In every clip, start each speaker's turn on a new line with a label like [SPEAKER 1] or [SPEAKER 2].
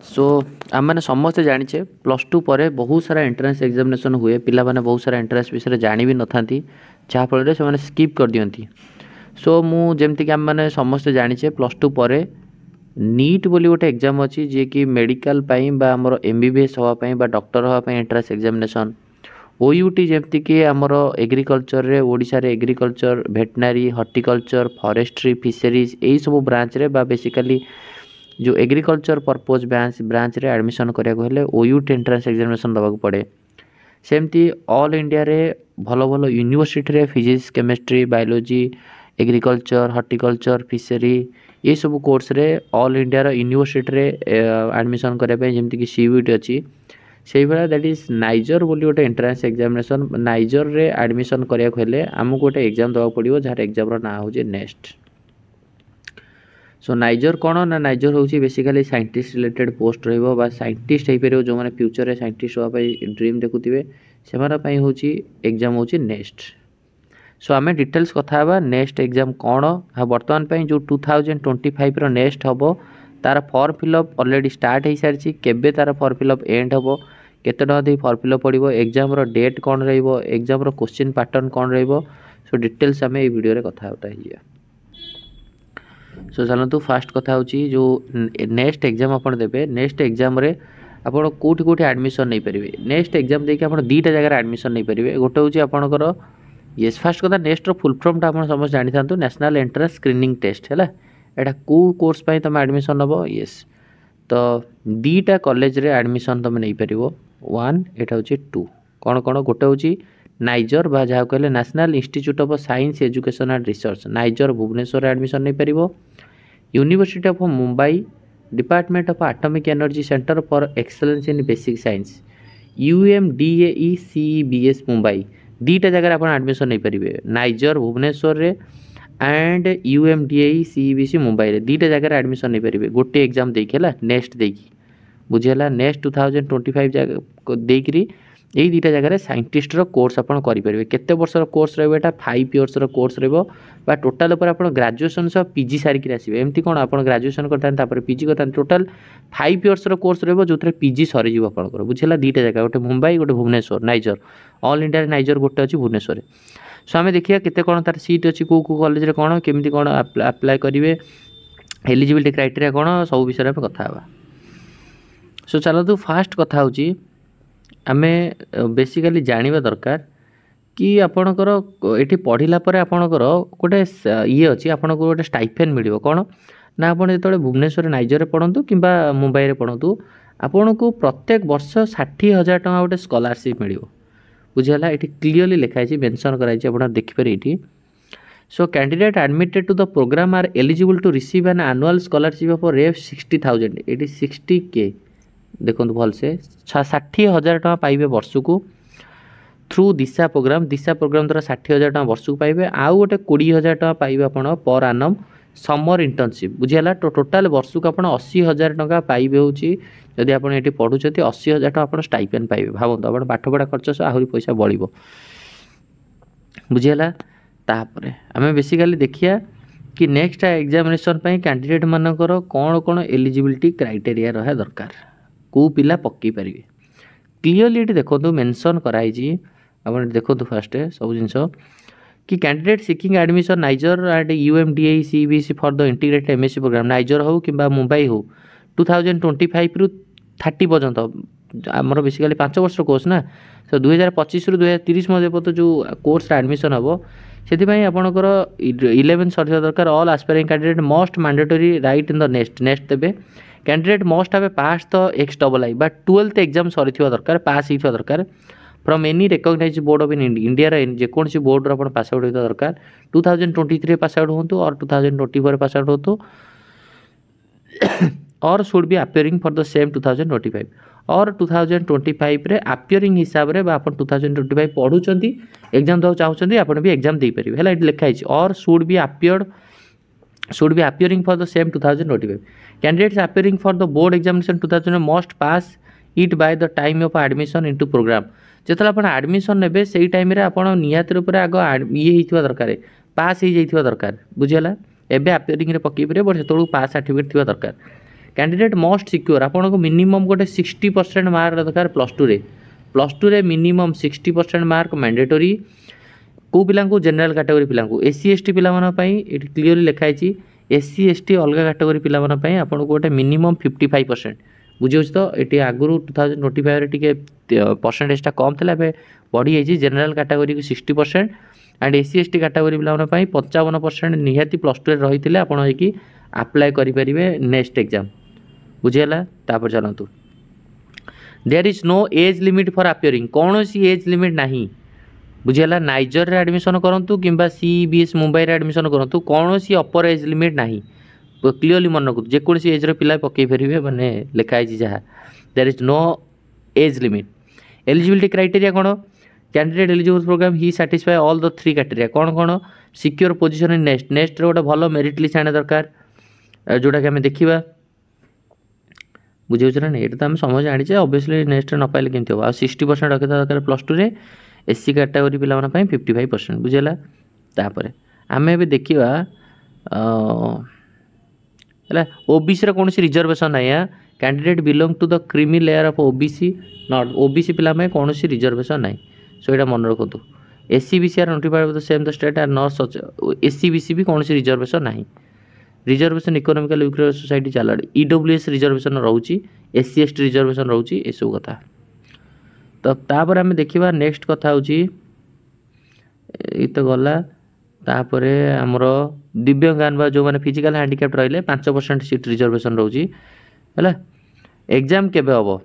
[SPEAKER 1] सो आम मैंने समस्ते जाचे प्लस टू पर बहुत सारा एंट्रेंस एग्जामिनेशन हुए पिला माने बहुत सारा एंट्रेंस विषय जानी भी न था जहाँफल से स्किप कर दियंती। सो मुझे आम मैंने समस्ते जाचे प्लस टू पर नीट बोली गोटे एग्जाम अच्छी जी कि मेडिकल आमर एमबीबीएस हाँपाई डॉक्टर हाँपाई एंट्रेंस एग्जामिनेशन ओयूटी जमती कि आमर एग्रीकल्चर रे ओडिशा रे एग्रीकल्चर भेटनारी हॉर्टिकल्चर फॉरेस्ट्री फिशरीज यही सब ब्रांच रे बेसिकली जो एग्रीकल्चर पर्पज ब्रांच रे एडमिशन कराया हेले ओयूटी एंट्रेंस एग्जामिनेशन दबाक पड़े। सेमती ऑल इंडिया रे भल भल यूनिवर्सिटी रे physics chemistry biology agriculture horticulture fishery ये सब कोर्स रे ऑल इंडिया रो यूनिवर्सिटी रे एडमिशन कराया जमती कि सीयूटी अच्छी से भाया दैट इज नाइजर बोली गोटे एंट्रेंस एग्जामिनेशन नाइजर रे एडमिशन कराया हेले आमको गोटे एग्जाम दबाक पड़ो जार एग्जाम ना हूँ नेक्स्ट। सो नाइजर कौन ना नाइजर हूँ बेसिकली साइंटिस्ट रिलेटेड पोस्ट रहा साइंटिस्ट हो पार जो मैंने फ्यूचर रे साइंटिस्ट हाँपाई ड्रीम देखुए से हूँ एग्जाम हूँ नेक्स्ट। सो आम डिटेल्स कथा नेक्स्ट एग्जाम कौन हाँ बर्तमान जो 2025 रो नेक्स्ट हम तार फॉर्म फिलअप ऑलरेडी स्टार्ट हो सारी केबे तार फॉर्म फिलअप एंड हम केते टका दे फॉर्म फिलअप पड़ो एग्जाम रो डेट कौन एग्जाम रो क्वेश्चन पैटर्न कौन सो डिटेल्स आम ये वीडियो रे कथा होता है। सो चलतु फास्ट कथा हूँ जो नेक्स्ट एग्जाम आपड़ देवे नेक्स्ट एग्जाम रे आपड़ कौटी कौटी एडमिशन नहीं पारे नेक्स्ट एग्जाम देखिए आप दुईटा जगह एडमिशन नहीं पारे गोटे हूँ आपंकर येस फास्ट कथा नेक्स्ट रो फुल फॉर्म आप समस्त जानी था नेशनल एंट्रेंस स्क्रीनिंग टेस्ट है यहाँ कौ कोर्स पर तुम एडमिशन नब येस तो दुईटा कॉलेज रे एडमिशन तुम नहीं पार वन एटा हूँ टू कौन कौन गोटे हूँ नाइजर बा जहाँ कहले National Institute of Science Education and Research NISER Bhubaneswar admission नहीं पार University of Mumbai Department of Atomic Energy Centre for Excellence in Basic Science UMDAECBS Mumbai दुईटा जगह आप एडमिशन नहीं पारे नाइजर भुवनेश्वर रे एंड UMDAECBC मुंबई रे दुईटा जगह एडमिशन नहीं पारे गोटे एग्जाम देखिए नेक्स्ट देखी बुझेगा नेक्स्ट 2025 देकरी यही दुईटा जगह साइंटिस्ट कोर्स आप करेंगे केते वर्ष कोर्स रहा है 5 इयर्स कोर्स रहा टोटाल पर आप ग्राजुएसन सह पीजी सारिक आसवे एमती कौन आप ग्राजुएसन करते पीजी करते टोटाल 5 इयर्स कोर्स रहा जो पीजी सरीज आपंकर बुझेगा दुईटा जगह गोटे मुंबई गोटे भुवनेश्वर नाइजर ऑल इंडिया नाइजर गोटे अच्छी भुवनेश्वर। सो आम देखिए केते कौन तार सीट अच्छी कौ कॉलेज कौन केमी कौन अप्लाई करेंगे एलिजिबिलिटी क्राइटेरिया कौन सब विषय में कथा। सो चलतु फास्ट कथा हूँ आमे बेसिकली जानिबा दरकार कि आपणकर ये पढ़ला आपणकर गोटे ये अच्छी आपको गोटे स्टाइपेंड मिल कौन ना आप जो भुवनेश्वर नाइजर पढ़ु कि मुंबई में पढ़ु आपन को प्रत्येक वर्ष 60,000 टका गोटे स्कॉलरशिप मिल बुझेगा ये क्लीयरली लिखाई मेंशन कराई आप देखिपारे ये। So candidate admitted to the programme are eligible to receive an annual scholarship of रेफ 60,000 ये 60K देखो भलसे 60,000 टका पाइबे वर्ष को थ्रू दिशा प्रोग्राम द्वारा 60,000 टका वर्ष को पाइबे आउ गोटे 20,000 टका पाइबे आप पर आनम समर इंटर्नशिप बुझीगला टोटाल वर्ष को आप 80,000 टका पाइबे हूँ जदि आप ये पढ़ुं 80,000 टका आप स्टाइपेंड पाइबे भावत आप पाठपढ़ा खर्च सह आहरी पैसा बढ़ बुझीगला। तापर आम बेसिकली देखिया कि नेक्स्ट एग्जामिनेशन कैंडिडेट मानकर कौन कौन एलिजिबिलिटी क्राइटेरिया रहा दरकार कौ पिला पकई पारे क्लीयरली ये देखो मेंशन कराई आप देखो फास्ट सब जिनस कि candidate seeking admission NISER and UMDAECBC for the integrated MSc programme NISER हो कि मुंबई हो 2025 रु 30 पर्यंत आमर बेसिकली 5 वर्ष कोर्स ना तो 2025 रु 2030 पर्यंत जो कोर्स एडमिशन हम से आपंकर 11 सर दरकार all aspiring candidate must mandatory right in the next देवे candidate must have pass the XII बा 12th एग्जाम सरी दरकार पास होता दरकार from any recognised board of in India जेकोसी बोर्ड रो पास आउट होता दरकार 2023 पास आउट होतु और 2024 पास आउट होतु और should be appearing for the same 2025 और 2025 रे अपियरिंग हिसाब रे आप 2025 पढ़ुचंती एग्जाम दो चाहउचंती आपण भी एग्जाम दे परिबे हला लिखाई और should be appearing for the same 2025 candidates appearing for the board examination 2000 must pass it by the time of admission into program जेतला आपण एडमिशन नेबे सेही टाइम रे आपण निहात रूप आग ये हिथिबा दरकार पास हो जाइथिबा दरकार बुझियला एबे अपीयरिंग रे पकई परे बट सेतळु पास सर्टिफिकेट थिबा दरकार कैंडिडेट मस्ट सिक्योर आपन को मिनिमम गोटे 60% मार्क दरकार प्लस टू रे मिनिमम 60% मार्क मैंडेटरी को पिला जनरल कैटेगरी पिला एससी एसटी पिला ये क्लीयरली लिखाई एससी एसटी अलग कैटेगरी पिला आपन को गोटे मिनिमम 55% बुझे तो ये आगुरी 2025 परसेंटेजटा कम था बढ़ी जाइए जनरल कैटेगरी को 60% एंड एससी एसटी कैटेगरी पिला 55% निहाती प्लस टू रही थे आपड़ होगी अप्लाई करेंगे नेक्स्ट एग्जाम बुझीगला। तापर चलतु there is no age limit for appearing कौन सी एज लिमिट नहीं बुझीगला। नाइजर रे एडमिशन करूँ कि सीबीएस मुंबई रे एडमिशन करूँ कौन सी अपर एज लिमिट नहीं क्लीयरली मन रखु जेकोसी एज रो पिला पकई पारे माने लिखाई जहाँ there is no age limit. Eligibility criteria कौन कैंडिडेट एलिजिबल प्रोग्राम ही साटिस्फाई ऑल द 3 क्राइटेरिया कौन कौन सिक्योर पोजिशन इन नेक्स्ट गोटे भल मेरिट लिस्ट आने दरकार जोटा कि आम देखा बुझे ना ये तो आम समझ जाने ऑब्वियसली नेक्स्ट न पाइले केमती हम 60% रखी दरकार प्लस टू रे एससी कैटेगरी पिला 55% बुझेगा। तापर आम ए देखा है ओबीसी कौन रिजर्वेशन ना candidate belong to the creamy layer of OBC not OBC पिला कौन रिजर्वेशन ना सो ये मन रखु SC BC are notified same the state are not such SC BC भी कौन रिजर्वेशन ना रिजर्वेशन इकोनॉमिकल वीकर सोसाइटी चल ईडब्ल्यूएस रिजर्वेशन रोचे एससी एसटी रिजर्वेशन रोचे ये सब कथा तो तापर आम देखा नेक्स्ट कथा हूँ ये तो गला तापर आमर दिव्यांगान जो मैंने फिजिकल हैंडिकैप्ट रही 5% सीट रिजर्वेशन रोचे है एग्जाम केबे हम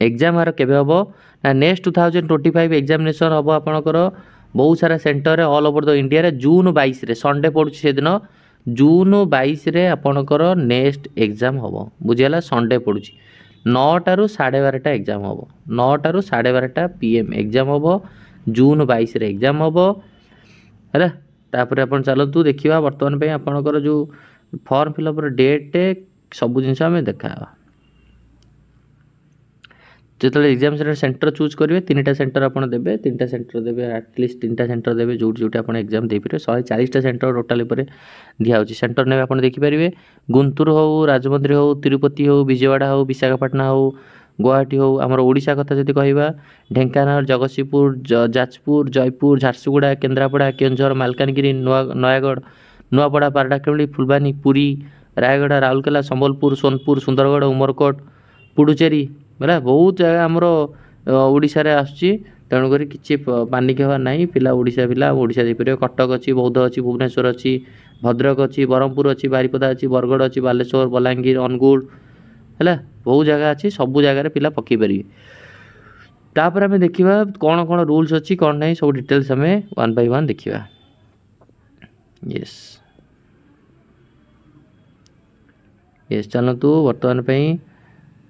[SPEAKER 1] एग्जाम आर केबे हम ना नेक्स्ट 2025 एग्जामिनेशन हम आपणकर बहुत सारा centre all over the India रे जून 22 रे संडे पड़ू से दिन जून 22 रे आपणकर नेक्स्ट एग्जाम हम बुझीगला संडे पड़ू 9टा ରୁ 12:30 एग्जाम हम 9टा ରୁ 12:30 PM एग्जाम हम जून 22 रे एग्जाम हम है तापर अपन चलतु देखा बर्तमान पे आपणकर जो फॉर्म फिलअप डेट सब जिन आम देखा जो एग्जाम सेंटर चूज करेंगे 3टा सेंटर आपड़ देवे 3टा सेंटर देवे एटलिस्ट 3टा सेंटर देवे जो आप एग्जाम दे पारे 140टा सेंटर टोटाल दिखाई सेंटर ने आप देखिपारे गुंटूर हो राजमंद्री हो तिरुपति हो विजयवाड़ा हो विशाखापाटना हो गुवाहाटी हो आमर ओडिशा कथा जदि कहवा ढेंकानाल जगतसिंहपुर जाजपुर जयपुर झारसुगुड़ा केन्द्रापड़ा केन्दुझर मालकानगिरी नयागढ़ नुआपड़ा पारडाखेमुंडी फुलबानी पुरी रायगढ़ राउरकेला संबलपुर सोनपुर सुंदरगढ़ उमरकोट पुडुचेरी है बहुत जगह आमर ओडिशा रे आसुची तेणुक किसी पानिक हवा ना पिला ओडिशा देपारे कटक अच्छी बौद्ध अच्छी भुवनेश्वर अच्छी भद्रक अच्छी ब्रह्मपुर अच्छी बारिपदा अच्छी बरगढ़ अच्छी बालेश्वर बलांगीर अनुगुल है बहुत जगह अच्छी सब जगार पिला पकई पारे तापर आम देखा कौन कौन रूल्स अच्छी कौन ना सब डिटेल्स आम 1 by 1 देखा यस यस चलतु बर्तमान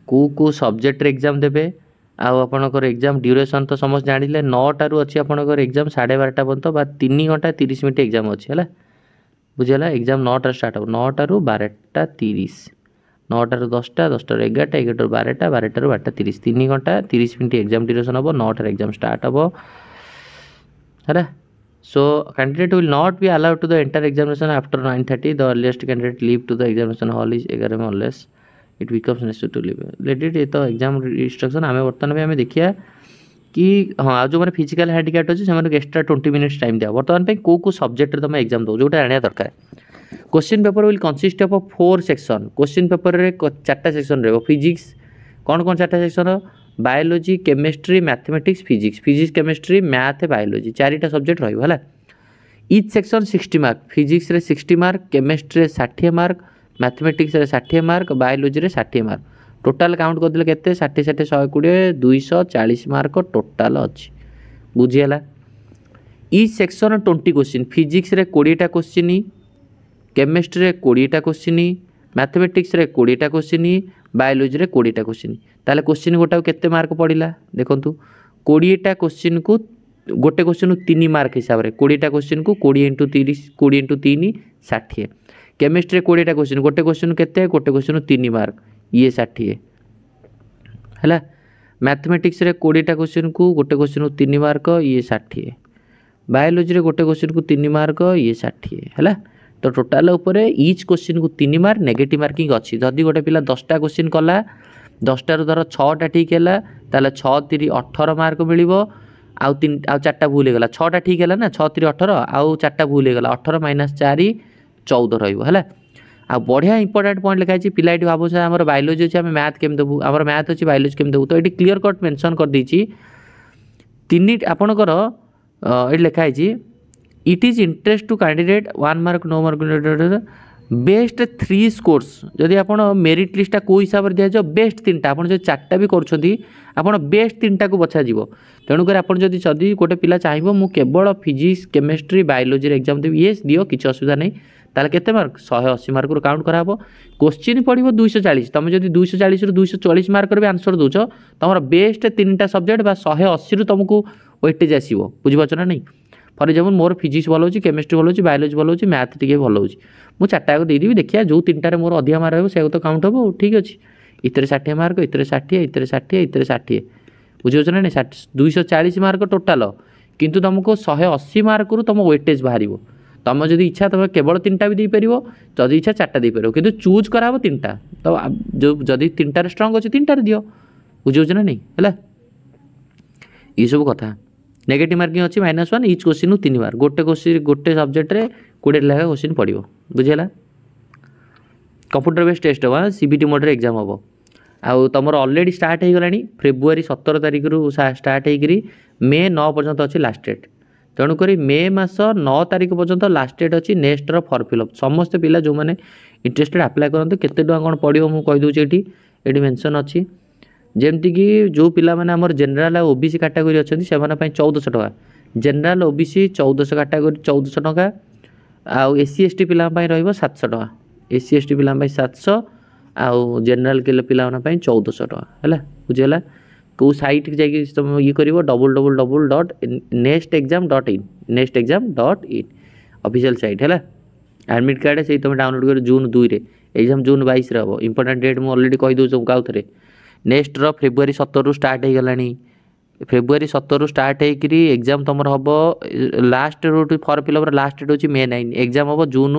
[SPEAKER 1] को सब्जेक्ट एग्जाम देवे आपणकर एग्जाम ड्यूरेशन तो समस्त जानिले 9टा ରୁ अच्छी आपणकर एग्जाम 12:30 पर्यंत बा 3 घंटा 30 मिनट एग्जाम अच्छी है बुझेगा एग्जाम 9टा स्टार्ट हो 9टा ରୁ 12:30 9टा ରୁ 10टा 10टा ରୁ 11टा 11टा ରୁ 12टा 12टा ରୁ 12:30 3 घंटा 30 मिनट एग्जाम ड्यूरेशन हम 9टा एग्जाम स्टार्ट हम है so candidate will not be allowed to the enter examination after 9:30 the earliest candidate leave to the examination hall is 11 AM unless it becomes necessary to leave late it ये तो exam instruction आम बर्तमान भी आम देखिए कि हाँ जो मैंने फिजिकल हैंडिकैप्ट अच्छे से एक्सट्रा 20 मिनट्स टाइम दिया बर्तमान को सब्जेक्ट तुम एग्जाम दो जोटा आने दरकार question paper will consist of 4 section question paper रे 4टा सेक्शन रहो फिजिक्स कौन कौन 4टा section biology chemistry mathematics physics chemistry math biology 4टा सब्जेक्ट रहा इच सेक्शन 60 मार्क फिजिक्स रे 60 मार्क केमिस्ट्री 60 मार्क मैथमेटिक्स रे 60 मार्क बायोलॉजी रे 60 मार्क टोटाल काउंट करदे केते 60 60 120 240 मार्क टोटाल अच्छी बुझीगला इच सेक्शन 20 क्वेश्चन फिजिक्स रे 20टा क्वेश्चन केमिस्ट्री रे 20टा क्वेश्चन मैथमेटिक्स रे 20टा क्वेश्चन बायोलॉजी रे 20टा क्वेश्चन ताले क्वेश्चन गोटा केते मार्क पड़िला देखंतु 20टा क्वेश्चन को गोटे क्वेश्चन 3 मार्क हिसाब रे 20टा क्वेश्चन को 20 × 30 20 × 3 60 केमिस्ट्री 20टा क्वेश्चन गोटे क्वेश्चन केते गोटे क्वेश्चन 3 मार्क ये 60 है मैथमेटिक्स रे 20टा क्वेश्चन को गोटे क्वेश्चन 3 मार्क ये 60 बायोलॉजी रे गोटे क्वेश्चन को 3 मार्क ये 60 है तो टोटाल उपरे इच क्वेश्चन को 3 मार्क नेगेटिव मार्किंग अच्छी जदि गोटे पिला 10टा क्वेश्चन कला 10टारू धर 6टा ठीक है ताले 6 3 18 मार्क मिलिबो आउ 4टा भूल हो गला 6टा ठीक है ना 6 3 18 आउ 4टा भूल हो गला 18 - 4 14 रहिबो हला आ बढ़िया इंपोर्टेंट पॉइंट लिखा है पिला ये भाव आम बायोलॉजी अच्छे आम मैथ केम देबू आम मैथ अच्छी बायोलॉजी केम देबू तो ये क्लीयर कट मेंशन कर देछि तीन आपणकर ये लिखा है it is interest to candidate 1 mark no mark best 3 scores जदि आप मेरिट लिस्टा को हिसाब से दिया बेस्ट 3टा आप जो 4टा भी कर बेस्ट 3टा को बछा जीवो तेणुक आप जदि गोटे पिला चाहिए मु केवल फिजिक्स केमिस्ट्री बायोलॉजी एग्जाम देवी ये दियो किसी असुविधा नहीं ताले केते मार्क 180 मार्क काउंट कराबो क्वेश्चन पड़ो 240 तुम जब 240 रु 240 मार्क भी आंसर दौच तुम बेस्ट 3टा सब्जेक्ट बा 180 रु तुमको वेटेज आसो बुझीपार ना नहीं फर एग्जाम्पल मोर फिजिक्स भल हो केमिस्ट्री भल हो बायोलॉजी भल हो मैथ टी भल हो मुझे 4टा को देदेवी देखिए जो 3टारे मोर अधिक मार्क रहा से तो काउंट हम ठीक अच्छे इतने 60 मार्क इतने 60 इतने 60 इतने 60 बुझे ना नहीं 240 मार्क टोटाल किंतु तुमको 180 मार्क रु तुम वेटेज बाहर तुम जब इच्छा तुम केवल 3टा भी देपर जदि इच्छा 4टा देपर कि चूज कराब 3टा तो जो जदि 3टार स्ट्रंग अच्छे 3टार दियो बुझे ना नहीं है ये सब कथा नेगेटिव मार्किंग अच्छी -1 इच क्वेश्चन 3 बार गोटे क्वेश्चन गोटे सब्जेक्ट रे 20 लेखा क्वेश्चन पड़ो बुझेगा कंप्यूटर बेस्ड टेस्ट हम सीबीटी मोड रे एग्जाम हम आउ तुम ऑलरेडी स्टार्ट हो गलानी फेब्रुआरी 17 तारिख रु स्टार्ट होकर मे 9 पर्यंत अच्छी लास्ट डेट तेणुक मे मास 9 तारिख पर्यंत लास्ट डेट अच्छी नेक्स्ट फॉर्म फिलअप समस्त पिला जो मैंने इंटरेस्टेड अप्लाई करते केते टका कौन पड़ो मुझे कहीदे ये मेंशन अच्छी जमतीक जो पिला माने हमर जनरल और ओबीसी कैटेगरी अच्छा से 1400 टका जनरल ओबीसी 1400 कैटेगरी 1400 टका आउ एससी एसटी पिला 700 टका एससी एसटी पिला 700 आउ जनरल के पिला 1400 टका है बुझेगा कौ साइट जाकि तुम ये कर www.nextexam.in ऑफिशियल साइट है एडमिट कार्ड से तुम डाउनलोड कर जून 2 रे एग्जाम जून 22 हम इंपोर्टेंट डेट मुझे ऑलरेडी कहीदे गाँव थे नेक्स्ट फेब्रुआरी 17 रु स्टार्ट हो गलानी फेब्रुआरी 17 रु स्टार्ट होकर एग्जाम तुम हम लास्ट रोड फॉर्म फिलअप लास्ट डेट होची मे 9 एग्जाम हम जून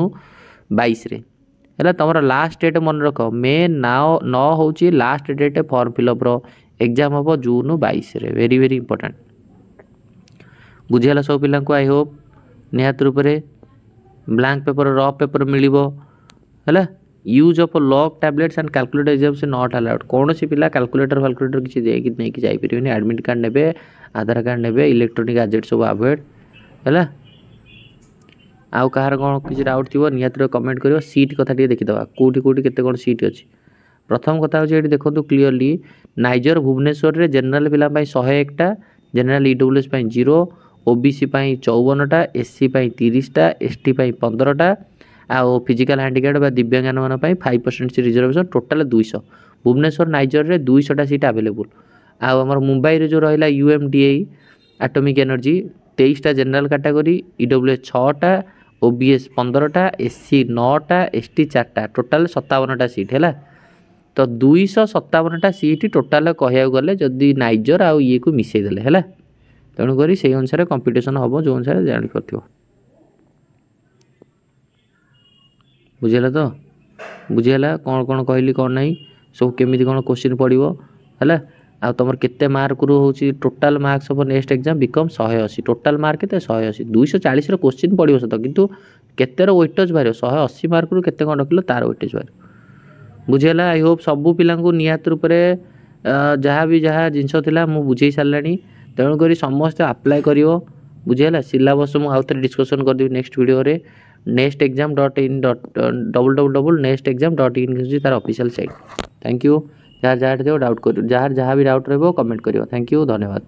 [SPEAKER 1] 22 रे है तुम लास्ट डेट मन रख मे 9 हूँ last date form fill up exam हम जून 22 रे वेरी वेरी इंपोर्टेंट बुझेगा सब पिला आई होप निहत रूप से ब्लैंक पेपर रफ पेपर मिलिबो है use of lock tablets and calculator exam से नॉट अलाउड कौन सी पिला कैलकुलेटर फैलकुलेटर किसी देकी नहीं कि जाइए एडमिट कार्ड ने आधार कार्ड ने इलेक्ट्रोनिक गैजेट सब अवॉइड है आउ कहार कौन किसी डाउट थी निहत कमेंट कर सीट कथा देखीदे कौटी कौटी केते कौन सीट अच्छी प्रथम कथा हूँ ये देखो क्लीयरली नाइजर भुवनेश्वर रे जनरल पिला 101टा जनरल ईडब्ल्यूएस 0 ओबीसी 54टा एससी 30टा एसटी 15टा आउ फिजिकल हैंडिकैप्ड बा दिव्यांगन मान 5% रिजर्वेशन टोटाल 200 भुवनेश्वर नाइजर रे 200टा सीट अवेलेबल आउ आम मुंबई रे जो रहा यूएमडीए एटॉमिक एनर्जी 23टा जनरल कैटेगरी ईडब्ल्यूएस 6टा ओबीएस 15टा एससी 9टा एसटी 4टा टोटाल 57टा सीट है तो 257टा सीट टोटाल कहया गले जदि नाइजर आउ ये को मिसेदेले है तेणुक से अनुसार कंपिटिशन हम जो अनुसार जापर बुझेगा तो बुझेगा कौन कौन कहली कौन नहीं सब केमी कौन क्वेश्चन पड़ो है आ तुम केते मार्क रू हूँ total marks of next exam become 180 total mark के 180 240 क्वेश्चन पड़ो सत कितु केतेर वेटेज बाहर 180 मार्क रू केते कौन रखिल तार वेटेज बाहर बुझेगा आई होप सबू पिला निहत रूप से जहाँ भी जहाँ जिनस था मुझे बुझे सारा तेणुक समस्ते अप्लाई कर बुझेगा सिलेबस मुझे आउ थे डिस्कसन करदेवी नेक्स्ट वीडियो रे nextexam.in www.nextexam.in तार ऑफिशियल साइट थैंक यू जहाँ जहाँ डाउट कर जहाँ भी डाउट रहा कमेंट करियो थैंक यू धन्यवाद।